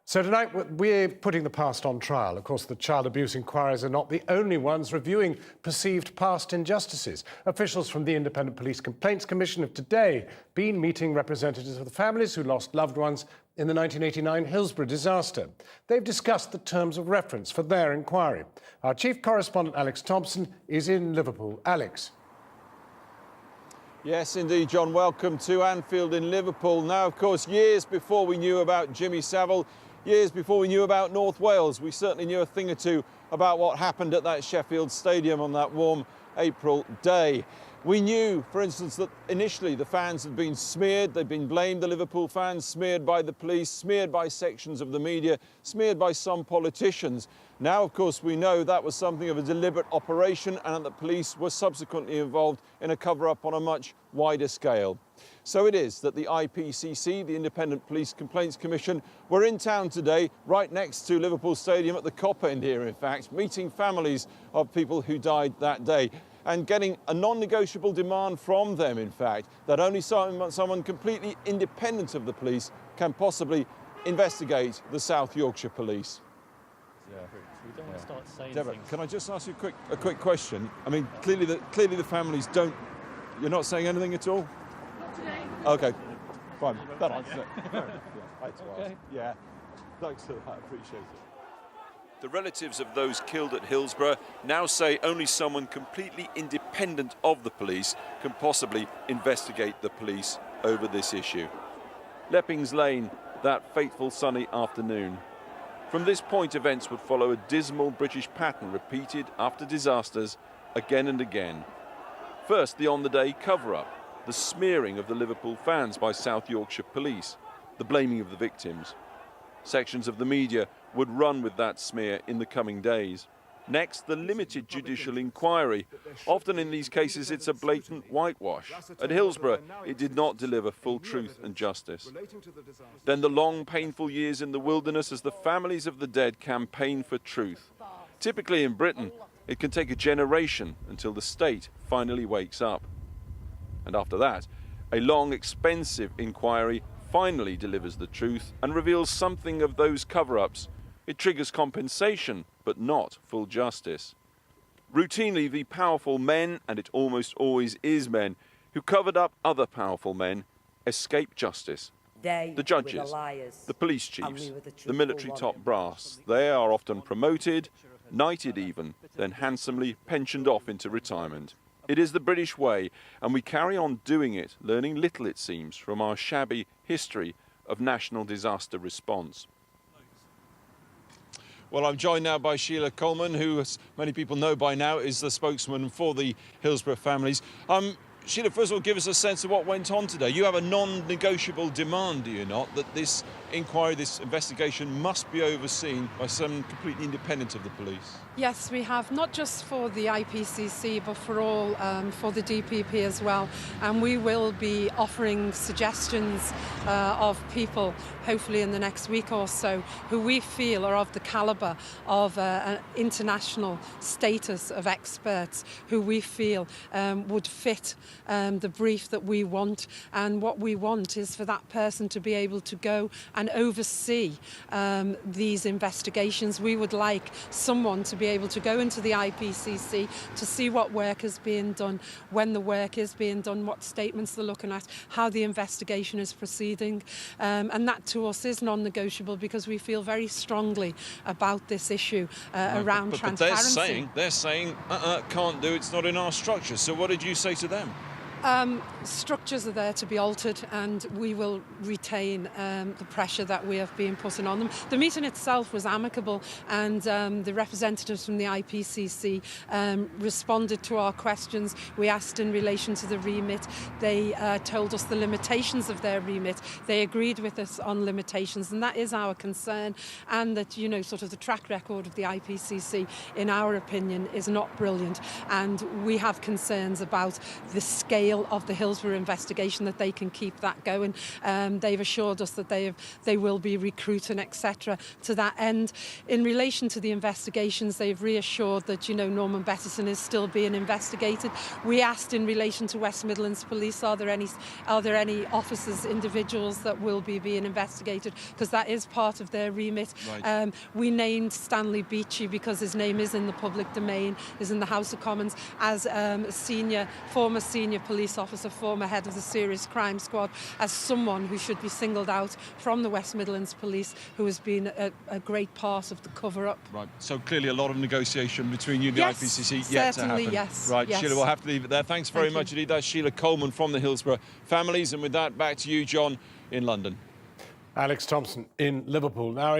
So tonight we're putting the past on trial. Of course, the child abuse inquiries are not the only ones reviewing perceived past injustices. Officials from the Independent Police Complaints Commission have today been meeting representatives of the families who lost loved ones in the 1989 Hillsborough disaster. They've discussed the terms of reference for their inquiry. Our chief correspondent Alex Thomson is in Liverpool. Alex. Yes, indeed, John. Welcome to Anfield in Liverpool. Now, of course, years before we knew about Jimmy Savile, years before we knew about North Wales, we certainly knew a thing or two about what happened at that Sheffield Stadium on that warm April day. We knew, for instance, that initially the fans had been smeared, they'd been blamed, the Liverpool fans, smeared by the police, smeared by sections of the media, smeared by some politicians. Now, of course, we know that was something of a deliberate operation and that the police were subsequently involved in a cover-up on a much wider scale. So it is that the IPCC, the Independent Police Complaints Commission, were in town today, right next to Liverpool Stadium at the Cop End here, in fact, meeting families of people who died that day and getting a non-negotiable demand from them, in fact, that only someone completely independent of the police can possibly investigate the South Yorkshire Police. Yeah. We don't want to start saying Deborah, things. can I just ask you a quick question? I mean, clearly the families don't... You're not saying anything at all? Not today. OK, fine. That answers it. Okay. Yeah, thanks for that, I appreciate it. The relatives of those killed at Hillsborough now say only someone completely independent of the police can possibly investigate the police over this issue. Leppings Lane, that fateful sunny afternoon. From this point, events would follow a dismal British pattern repeated after disasters again and again. First, the on-the-day cover-up, the smearing of the Liverpool fans by South Yorkshire police, the blaming of the victims. Sections of the media would run with that smear in the coming days. Next, the limited judicial inquiry. Often in these cases, it's a blatant whitewash. At Hillsborough, it did not deliver full truth and justice. Then the long, painful years in the wilderness as the families of the dead campaign for truth. Typically in Britain, it can take a generation until the state finally wakes up. And after that, a long, expensive inquiry finally delivers the truth and reveals something of those cover-ups. It triggers compensation, but not full justice. Routinely, the powerful men, and it almost always is men, who covered up other powerful men, escape justice. The judges, the police chiefs, the military top brass, they are often promoted, knighted even, then handsomely pensioned off into retirement. It is the British way, and we carry on doing it, learning little, it seems, from our shabby history of national disaster response. Well, I'm joined now by Sheila Coleman, who, as many people know by now, is the spokesman for the Hillsborough families. Sheila, first of all, give us a sense of what went on today. You have a non-negotiable demand, do you not, that this inquiry, this investigation must be overseen by someone completely independent of the police? Yes, we have, not just for the IPCC, but for all, for the DPP as well. And we will be offering suggestions of people, hopefully in the next week or so, who we feel are of the calibre of an international status of experts, who we feel would fit the brief that we want. And what we want is for that person to be able to go and oversee these investigations. We would like someone to be able to go into the IPCC to see what work is being done, when the work is being done, what statements they're looking at, how the investigation is proceeding. And that to us is non-negotiable because we feel very strongly about this issue around transparency. But they're saying, can't do, it's not in our structure. So what did you say to them? Structures are there to be altered, and we will retain the pressure that we have been putting on them. The meeting itself was amicable, and the representatives from the IPCC responded to our questions. We asked in relation to the remit. They told us the limitations of their remit. They agreed with us on limitations, and that is our concern, and that, you know, sort of the track record of the IPCC, in our opinion, is not brilliant, and we have concerns about the scale tail of the Hillsborough investigation, that they can keep that going. They've assured us that they will be recruiting, etc. to that end. In relation to the investigations, they've reassured that, you know, Norman Bettison is still being investigated. We asked in relation to West Midlands Police, are there any officers, individuals that will be being investigated, because that is part of their remit. Right. We named Stanley Beachy because his name is in the public domain, is in the House of Commons, as a former senior police officer, former head of the Serious Crime Squad, as someone who should be singled out from the West Midlands Police, who has been a great part of the cover-up. Right, so clearly a lot of negotiation between you and the Yes, IPCC yet to happen. yes. Right, yes. Sheila, we'll have to leave it there. Thanks very Thank you. much indeed. That's Sheila Coleman from the Hillsborough families. And with that, back to you, John, in London. Alex Thomson in Liverpool. Now in